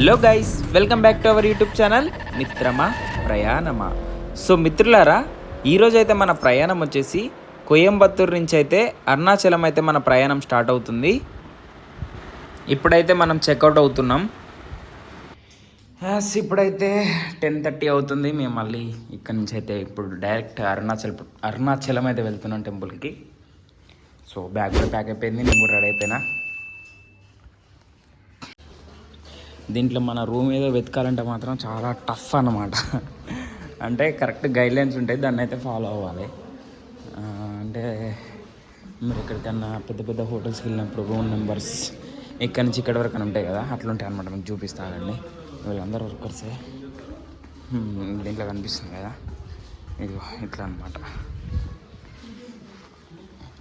Hello guys, welcome back to our YouTube channel మిత్రమా ప్రయాణమా. So మిత్రులారా, ఈరోజు అయితే మన ప్రయాణం వచ్చేసి కోయంబత్తూరు నుంచి అయితే అరుణాచలం అయితే మన ప్రయాణం స్టార్ట్ అవుతుంది. ఇప్పుడైతే మనం చెక్అవుట్ అవుతున్నాం. ఇప్పుడైతే 10:30 అవుతుంది. మేము మళ్ళీ ఇక్కడి నుంచి అయితే ఇప్పుడు డైరెక్ట్ అరుణాచలం అయితే వెళ్తున్నాం టెంపుల్కి. సో బ్యాగ్ కూడా ప్యాక్ అయిపోయింది, నేను కూడా రెడీ అయిపోయినా. దీంట్లో మన రూమ్ ఏదో వెతకాలంటే మాత్రం చాలా టఫ్ అన్నమాట. అంటే కరెక్ట్ గైడ్లైన్స్ ఉంటాయి, దాన్ని అయితే ఫాలో అవ్వాలి. అంటే మీరు ఎక్కడికన్నా పెద్ద పెద్ద హోటల్స్కి వెళ్ళినప్పుడు రూమ్ నెంబర్స్ ఇక్కడి నుంచి ఇక్కడి వరకు ఉంటాయి కదా, అట్లుంటాయి అనమాట. మీకు చూపిస్తానండి. వీళ్ళందరూ వర్కర్సే. దీంట్లో కనిపిస్తుంది కదా, ఇది ఇట్లా అనమాట.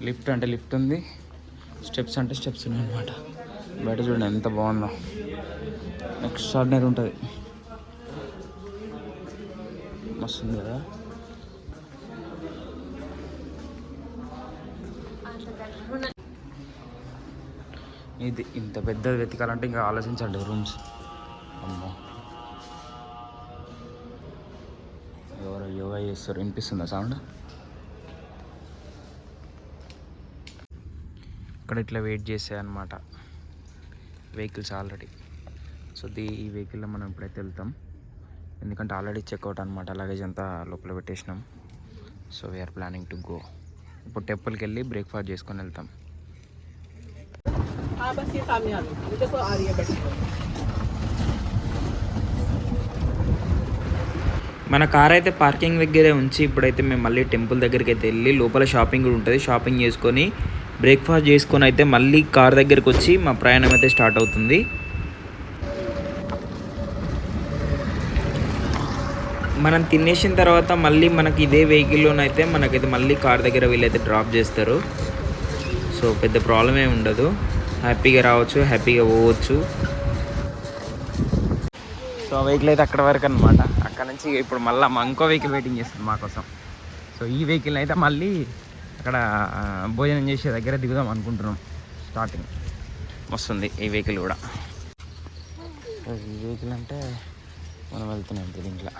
లిఫ్ట్ అంటే లిఫ్ట్ ఉంది, స్టెప్స్ అంటే స్టెప్స్ ఉన్నాయి అనమాట. బయట చూడండి ఎంత బాగుందో, ఎక్స్ట్రాడినరీ ఉంటుంది, మస్తుంది కదా. ఇది ఇంత పెద్దది వెతకాలంటే ఇంకా ఆలోచించండి రూమ్స్. అమ్మో, ఎవరో యోగా చేస్తారు, వినిపిస్తుందా సౌండ్? ఇక్కడ ఇట్లా వెయిట్ చేసాయన్నమాట వెహికల్స్ ఆల్రెడీ. సో ఈ వెహికల్లో మనం ఇప్పుడైతే వెళ్తాం, ఎందుకంటే ఆల్రెడీ చెక్అవుట్ అనమాట. లగేజ్ అంతా లోపల పెట్టేసినాం. So we are planning to go. ఇప్పుడు టెంపుల్కి వెళ్ళి బ్రేక్ఫాస్ట్ చేసుకొని వెళ్తాం. మన కార్ అయితే పార్కింగ్ దగ్గరే ఉంచి ఇప్పుడైతే మేము మళ్ళీ టెంపుల్ దగ్గరికి అయితే వెళ్ళి, లోపల షాపింగ్ కూడా ఉంటుంది, షాపింగ్ చేసుకొని బ్రేక్ఫాస్ట్ చేసుకొని అయితే మళ్ళీ కార్ దగ్గరికి వచ్చి మా ప్రయాణం అయితే స్టార్ట్ అవుతుంది. మనం తినేసిన తర్వాత మళ్ళీ మనకి ఇదే వెహికల్లోనైతే మనకైతే మళ్ళీ కార్ దగ్గర వీళ్ళైతే డ్రాప్ చేస్తారు. సో పెద్ద ప్రాబ్లం ఏమి ఉండదు, హ్యాపీగా రావచ్చు, హ్యాపీగా పోవచ్చు. సో వెహికల్ అయితే అక్కడ వరకు అనమాట. అక్కడ నుంచి ఇప్పుడు మళ్ళీ ఇంకో వెహికల్ వెయిటింగ్ చేస్తుంది మా కోసం. సో ఈ వెహికల్ని అయితే మళ్ళీ అక్కడ భోజనం చేసే దగ్గర దిగుదాం అనుకుంటున్నాం. స్టార్టింగ్ వస్తుంది ఈ వెహికల్ కూడా. ఈ వెహికల్ అంటే మనం వెళ్తున్నాం దీంట్లో.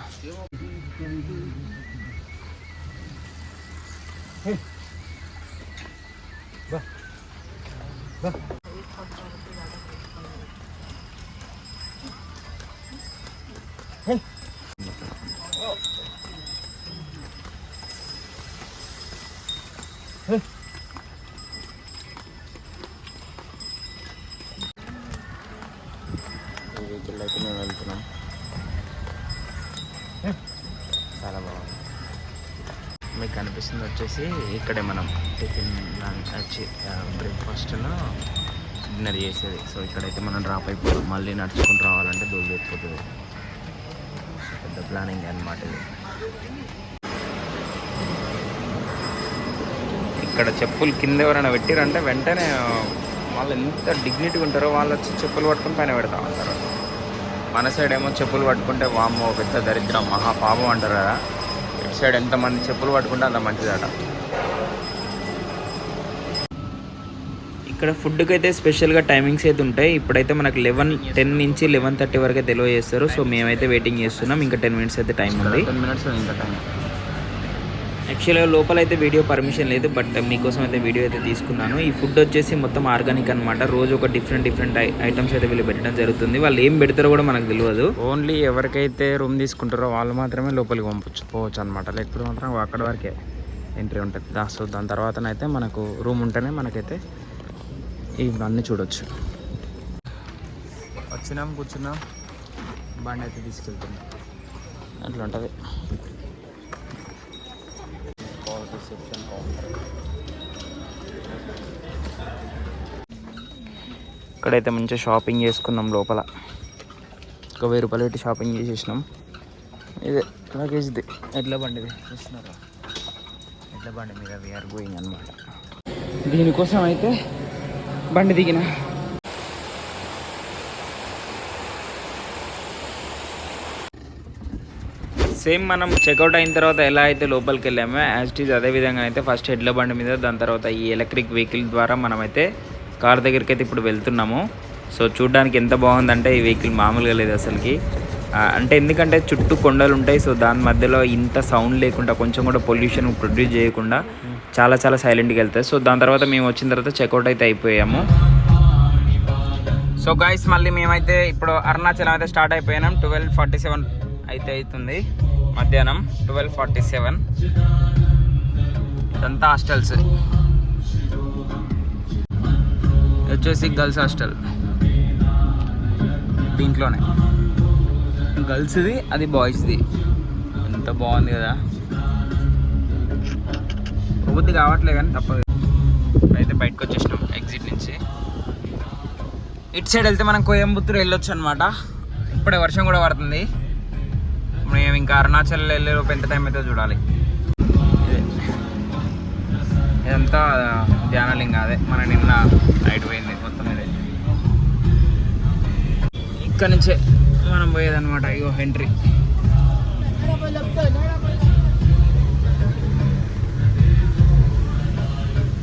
ఈ వెహికల్ అయితే మేము వెళ్తున్నాం. చాలా బాగుంది. మీకు కనిపిస్తుంది వచ్చేసి ఇక్కడే మనం టిఫిన్ వచ్చి బ్రేక్ఫాస్ట్లో డిన్నర్ చేసేది. సో ఇక్కడైతే మనం డ్రాప్ అయిపోతాం. మళ్ళీ నడుచుకుని రావాలంటే దూరం అయిపోతుంది. పెద్ద ప్లానింగ్ అన్నమాట ఇది. ఇక్కడ చెప్పులు కింద ఎవరైనా పెట్టిరంటే వెంటనే వాళ్ళు ఎంత డిగ్నిటీగా ఉంటారో వాళ్ళు వచ్చి చెప్పులు పట్టుకుని పైన పెడతా ఉంటారు. మన సైడ్ ఏమో చెప్పులు పట్టుకుంటే వామ్మో పెద్ద దరిద్రం, మహాపాపం అంటారు కదా. ఇటు సైడ్ ఎంతమంది చెప్పులు పట్టుకుంటే అంత మంచిదట. ఇక్కడ ఫుడ్కి అయితే స్పెషల్గా టైమింగ్స్ అయితే ఉంటాయి. ఇప్పుడైతే మనకు 10 నుంచి 11:30 వరకు అయితే తెలియ చేస్తారు. సో మేమైతే వెయిటింగ్ చేస్తున్నాం. ఇంకా 10 మినిట్స్ అయితే టైం ఉంది. 10 మినిట్స్ ఇంకా టైం. యాక్చువల్గా లోపల అయితే వీడియో పర్మిషన్ లేదు, బట్ మీకోసం అయితే వీడియో అయితే తీసుకున్నాను. ఈ ఫుడ్ వచ్చేసి మొత్తం ఆర్గానిక్ అనమాట. రోజు ఒక డిఫరెంట్ ఐటమ్స్ అయితే వీళ్ళు పెట్టడం జరుగుతుంది. వాళ్ళు ఏం పెడతారో కూడా మనకు తెలియదు. ఓన్లీ ఎవరికైతే రూమ్ తీసుకుంటారో వాళ్ళు మాత్రమే లోపలికి పోవచ్చు అనమాట. లేకపోతే మాత్రం అక్కడ వరకే ఎంట్రీ ఉంటుంది. సో దాని తర్వాతనైతే మనకు రూమ్ ఉంటేనే మనకైతే ఇవన్నీ చూడొచ్చు. వచ్చినాం, కూర్చున్నాం, బండి అయితే తీసుకెళ్తున్నాం. అట్లా ఉంటుంది. ఇక్కడైతే మంచిగా షాపింగ్ చేసుకున్నాం. లోపల ఒక 1000 రూపాయలు పెట్టి షాపింగ్ చేసేసినాం. ఇదే లగేజ్ది ఎడ్ల బండిది చూస్తున్నారా, ఎడ్ల బండి మీద వీఆర్ గోయింగ్ అనమాట. దీనికోసం అయితే బండి దిగిన. సేమ్ మనం చెక్అవుట్ అయిన తర్వాత ఎలా అయితే లోపలికి వెళ్ళామో యాజ్ ఇట్ ఈజ్ అదే విధంగా అయితే ఫస్ట్ ఎడ్ల బండి మీద, దాని తర్వాత ఈ ఎలక్ట్రిక్ వెహికల్ ద్వారా మనమైతే కార్ దగ్గరికి అయితే ఇప్పుడు వెళ్తున్నాము. సో చూడడానికి ఎంత బాగుందంటే ఈ వెహికల్ మామూలుగా లేదు అసలుకి. అంటే ఎందుకంటే చుట్టూ కొండలు ఉంటాయి. సో దాని మధ్యలో ఇంత సౌండ్ లేకుండా, కొంచెం కూడా పొల్యూషన్ ప్రొడ్యూస్ చేయకుండా చాలా చాలా సైలెంట్గా వెళ్తాయి. సో దాని తర్వాత మేము వచ్చిన తర్వాత చెక్అవుట్ అయితే అయిపోయాము. సో గైస్ మళ్ళీ మేమైతే ఇప్పుడు అరుణాచలం అయితే స్టార్ట్ అయిపోయినాం. 12:47 అయితే అవుతుంది మధ్యాహ్నం. 12:47. ఇదంతా హాస్టల్స్, వచ్చేసి గర్ల్స్ హాస్టల్. దీంట్లోనే గర్ల్స్ది, అది బాయ్స్ది. ఎంత బాగుంది కదా, ప్రబుద్ధి కావట్లేదు కానీ తప్పదు. అయితే బయటకు వచ్చేసినాం ఎగ్జిట్ నుంచి. ఇటు సైడ్ వెళ్తే మనం కోయంబత్తూరు వెళ్ళొచ్చు అనమాట. ఇప్పుడే వర్షం కూడా పడుతుంది. మేము ఇంకా అరుణాచల్ వెళ్ళేలోపు ఎంత టైం అయితే చూడాలి. ఇదంతా ధ్యానలింగ, అదే మన నిన్న నైట్ పోయింది మొత్తం. ఇదే ఇక్కడ నుంచే మనం పోయేదన్నమాట. ఇగో ఎంట్రీ.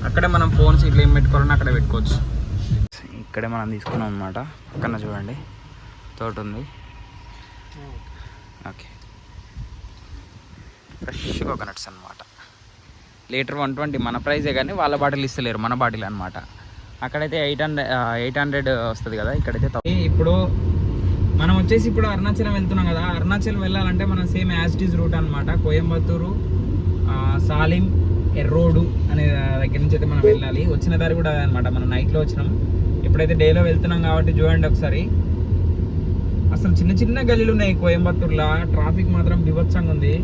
అక్కడే మనం ఫోన్స్ ఇట్లా ఏం పెట్టుకోవాలని అక్కడే పెట్టుకోవచ్చు. ఇక్కడే మనం తీసుకున్నాం అనమాట. పక్కన చూడండి తోట ఉంది. ఓకే, ఫ్రెష్ కోకోనట్స్ అనమాట. లీటర్ 120 మన ప్రైజే, కానీ వాళ్ళ బాటిల్ ఇస్తలేరు, మన బాటిల్ అనమాట. అక్కడైతే 800 వస్తుంది కదా, ఇక్కడైతే ఇప్పుడు మనం వచ్చేసి ఇప్పుడు అరుణాచలం వెళ్తున్నాం కదా. అరుణాచలం వెళ్ళాలంటే మనం same as it is root అనమాట. కోయంబత్తూరు, సాలిం, ఎర్రోడు అనే దగ్గర నుంచి అయితే మనం వెళ్ళాలి. వచ్చిన దారి కూడా అనమాట. మనం నైట్లో వచ్చినాం, ఇప్పుడైతే డేలో వెళ్తున్నాం కాబట్టి చూడండి ఒకసారి. అసలు చిన్న చిన్న గల్లీలు ఉన్నాయి కోయంబత్తూరులో. ట్రాఫిక్ మాత్రం బీభత్సంగా ఉంది.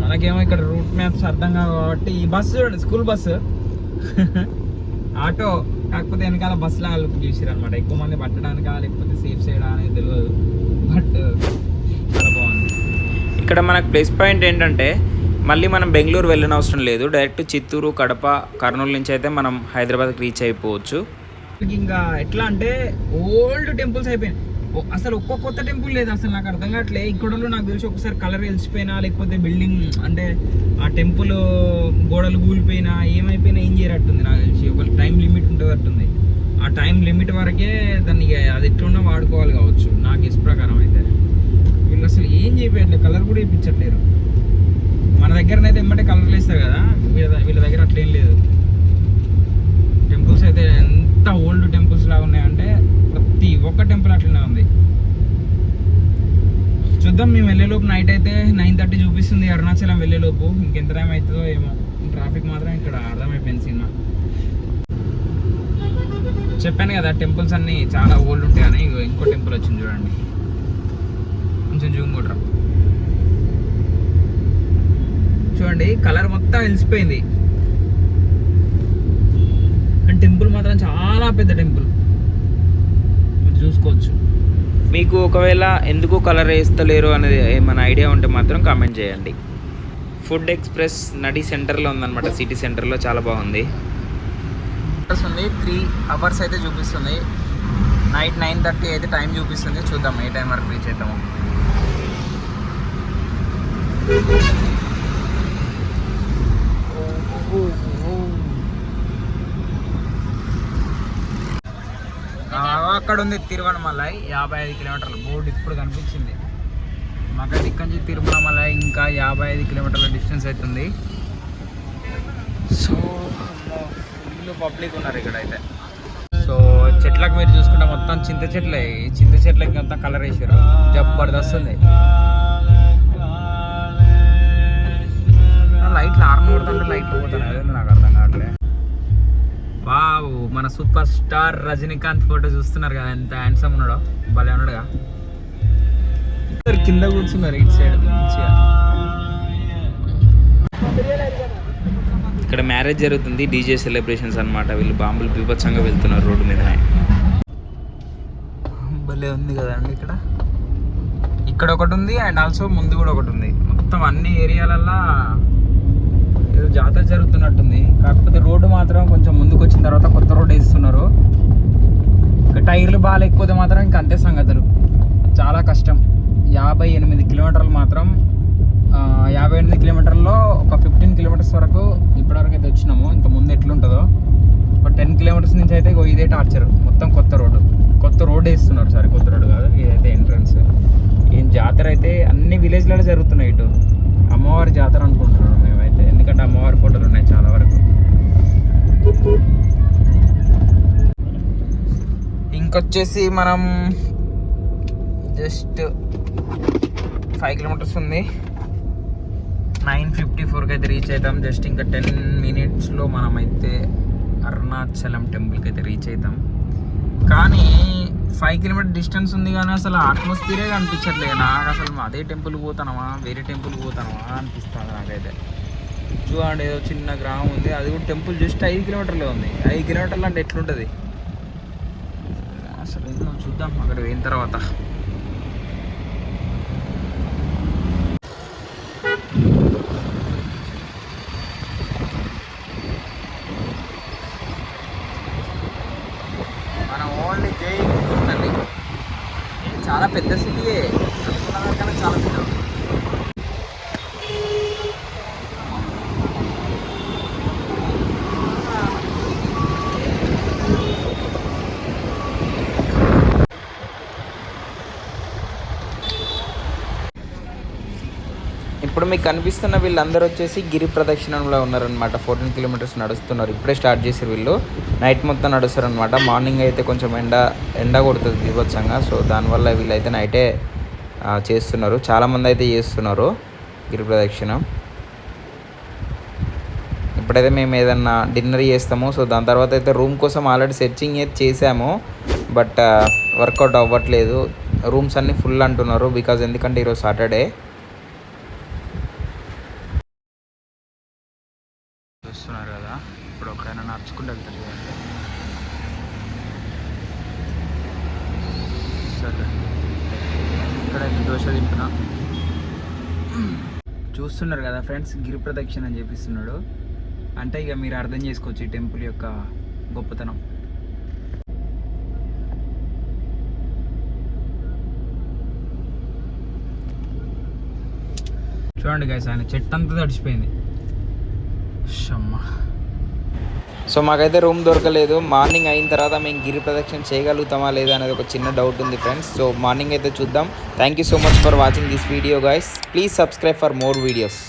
మనకేమో ఇక్కడ రూట్ మ్యాప్స్ అర్థం కావు కాబట్టి ఈ బస్సు చూడండి, స్కూల్ బస్సు ఆటో, కాకపోతే వెనకాల బస్సులో వాళ్ళు చూసారు అనమాట. ఎక్కువ మంది పట్టడానికా లేకపోతే సేఫ్ సైడ్ అనేది తెలియదు, బట్ చాలా బాగుంది. ఇక్కడ మనకు ప్లస్ పాయింట్ ఏంటంటే మళ్ళీ మనం బెంగళూరు వెళ్ళిన అవసరం లేదు. డైరెక్ట్ చిత్తూరు, కడప, కర్నూలు నుంచి అయితే మనం హైదరాబాద్కి రీచ్ అయిపోవచ్చు. ఇంకా ఎట్లా అంటే ఓల్డ్ టెంపుల్స్ అయిపోయాయి. అసలు ఒక్క కొత్త టెంపుల్ లేదు. అసలు నాకు అర్థం కావట్లే. ఇక్కడ నాకు తెలిసి ఒకసారి కలర్ వెలిసిపోయినా, లేకపోతే బిల్డింగ్ అంటే ఆ టెంపుల్ గోడలు కూలిపోయినా, ఏమైపోయినా ఏం చేయరట్టుంది నాకు తెలిసి. ఒక టైం లిమిట్ ఉంటుంది. ఆ టైం లిమిట్ వరకే దాన్ని అది ఎట్లున్నా వాడుకోవాలి కావచ్చు నాకు ఇష్ట ప్రకారం. అయితే వీళ్ళు అసలు ఏం చేయట్లేదు, కలర్ కూడా వేయించట్లేరు. మన దగ్గరనైతే ఎమ్మటే కలర్లు వేస్తారు కదా, వీళ్ళ దగ్గర అట్లేం లేదు. టెంపుల్స్ అయితే ఎంత ఓల్డ్ టెంపుల్స్ లాగా ఉన్నాయంటే ప్రతి ఒక్క టెంపుల్ అట్లనే ఉంది. చూద్దాం, మేము వెళ్ళేలోపు నైట్ అయితే 9:30 చూపిస్తుంది అరుణాచలం వెళ్ళేలోపు. ఇంకెంత టైం అవుతుందో ఏమో. ట్రాఫిక్ మాత్రం ఇక్కడ అర్థమైపోయింది సినిమా. చెప్పాను కదా టెంపుల్స్ అన్నీ చాలా ఓల్డ్ ఉంటాయి అని. ఇంకో టెంపుల్ వచ్చింది చూడండి, కొంచెం జూమ్ కొట్రా. చూడండి కలర్ మొత్తం వెలిసిపోయింది. అండ్ టెంపుల్ మాత్రం చాలా పెద్ద టెంపుల్, చూసుకోవచ్చు. మీకు ఒకవేళ ఎందుకు కలర్ వేస్తలేరు అనేది ఏమైనా ఐడియా ఉంటే మాత్రం కామెంట్ చేయండి. ఫుడ్ ఎక్స్ప్రెస్ నడి సెంటర్లో ఉందన్నమాట, సిటీ సెంటర్లో. చాలా బాగుంది. ఉంది 3 hours అయితే చూపిస్తుంది. నైట్ 9:30 అయితే టైం చూపిస్తుంది. చూద్దాం ఏ టైం వరకు రీచ్ అవుతాము. అక్కడ ఉంది తిరువణమలై, 55 కిలోమీటర్లు. బోర్డు ఇప్పుడు కనిపించింది. మాకైతే ఇక్కడి నుంచి తిరువణమలై ఇంకా 55 కిలోమీటర్ల డిస్టెన్స్ అవుతుంది. సో ఫుల్ పబ్లిక్ ఉన్నారు ఇక్కడైతే. సో చెట్లకు మీరు చూసుకుంటే మొత్తం చింత చెట్లే. చింత చెట్లకి అంతా కలర్ వేసారు, జబర్దస్త్ ఉంది. లైట్లు ఆర్న్ కొడుతుంటే లైట్లు పోతాయి, అదేంది నాకు అర్థం కావట్లే. వావ్, మన సూపర్ స్టార్ రజనీకాంత్ ఫోటో చూస్తున్నారు కదా, ఎంత హ్యాండ్సమ్ ఉన్నాడో, భలే ఉన్నాడుగా. కింద కూర్చున్నారు ఇటు సైడ్ మంచిగా. ఇక్కడ మ్యారేజ్ జరుగుతుంది, డీజే సెలబ్రేషన్స్ అనమాట. వీళ్ళు బాంబులు బీభత్సంగా వెళ్తున్నారు రోడ్డు మీదనే. భలే ఉంది కదండి. ఇక్కడ ఒకటి ఉంది, అండ్ ఆల్సో ముందు కూడా ఒకటి ఉంది. మొత్తం అన్ని ఏరియాలల్లో ఏదో జాతర జరుగుతున్నట్టుంది. కాకపోతే రోడ్డు మాత్రం కొంచెం ముందుకు వచ్చిన తర్వాత కొత్త రోడ్డు వేస్తున్నారు. టైర్లు బాగా లేకపోతే మాత్రం ఇంక అంతే సంగతులు, చాలా కష్టం. 58 కిలోమీటర్లు మాత్రం 58 కిలోమీటర్లో ఒక 15 కిలోమీటర్స్ వరకు ఇప్పటివరకు అయితే వచ్చినాము. ఇంక ముందు ఎట్లుంటుందో. ఒక 10 కిలోమీటర్స్ కిలోమీటర్స్ నుంచి అయితే ఇదే టార్చర్. మొత్తం కొత్త రోడ్ వేస్తున్నారు. సారీ, కొత్త రోడ్ కాదు, ఇదైతే ఎంట్రన్స్. ఏం జాతర అయితే అన్ని విలేజ్లలో జరుగుతున్నాయి. ఇటు అమ్మవారి జాతర అనుకుంటున్నాం మేమైతే, ఎందుకంటే అమ్మవారి ఫోటోలు ఉన్నాయి చాలా వరకు. ఇంకొచ్చేసి మనం జస్ట్ 5 కిలోమీటర్స్ ఉంది. 9:54కి అయితే రీచ్ అవుతాం. జస్ట్ ఇంకా 10 మినిట్స్లో మనమైతే అరుణాచలం టెంపుల్కి అయితే రీచ్ అవుతాం. కానీ 5 కిలోమీటర్ డిస్టెన్స్ ఉంది, కానీ అసలు అట్మాస్ఫియరే కనిపించట్లేదు నాకు. అసలు అదే టెంపుల్కి పోతానమా, వేరే టెంపుల్కి పోతానమా అనిపిస్తుంది నాకైతే. చూడండి, ఏదో చిన్న గ్రామం ఉంది, అది కూడా టెంపుల్ జస్ట్ 5 కిలోమీటర్లే ఉంది. 5 కిలోమీటర్లు అంటే ఎట్లుంటుంది అసలు? ఏదో చూద్దాం అక్కడ పోయిన తర్వాత. మనం ఓన్లీ జై ఉండాలి. చాలా పెద్ద సిటీయే, అనుకున్న దానికన్నా చాలా పెద్ద. ఇప్పుడు మీకు కనిపిస్తున్న వీళ్ళందరూ వచ్చేసి గిరి ప్రదక్షిణంలో ఉన్నారనమాట. 14 కిలోమీటర్స్ నడుస్తున్నారు. ఇప్పుడే స్టార్ట్ చేశారు వీళ్ళు. నైట్ మొత్తం నడుస్తారు అనమాట. మార్నింగ్ అయితే కొంచెం ఎండ కొడుతుంది బీభత్సంగా. సో దానివల్ల వీళ్ళైతే నైటే చేస్తున్నారు. చాలామంది అయితే చేస్తున్నారు గిరి ప్రదక్షిణం. ఇప్పుడైతే మేము ఏదన్నా డిన్నర్ చేస్తాము. సో దాని తర్వాత అయితే రూమ్ కోసం ఆల్రెడీ సెర్చింగ్ అయితే చేసాము, బట్ వర్కౌట్ అవ్వట్లేదు. రూమ్స్ అన్నీ ఫుల్ అంటున్నారు, బికాజ్ ఎందుకంటే ఈరోజు సాటర్డే. చూస్తున్నారు కదా, ఇప్పుడు ఒకరైనా నడుచుకుంటూ వెళ్తారు చూడండి. సరే, ఇక్కడ దోశ తింటున్నా. చూస్తున్నారు కదా ఫ్రెండ్స్, గిరి ప్రదక్షిణ అని చెప్పిస్తున్నాడు. అంటే ఇక మీరు అర్థం చేసుకోవచ్చు ఈ టెంపుల్ యొక్క గొప్పతనం. చూడండి గైస్, ఆయన చెట్టు అంతా తడిచిపోయింది. సో మాకైతే రూమ్ దొరకలేదు. మార్నింగ్ అయిన తర్వాత మేము గిరి ప్రదక్షిణ చేయగలుగుతామా లేదా అనేది ఒక చిన్న డౌట్ ఉంది ఫ్రెండ్స్. సో మార్నింగ్ అయితే చూద్దాం. Thank you so much for watching this video guys. Please subscribe for more videos.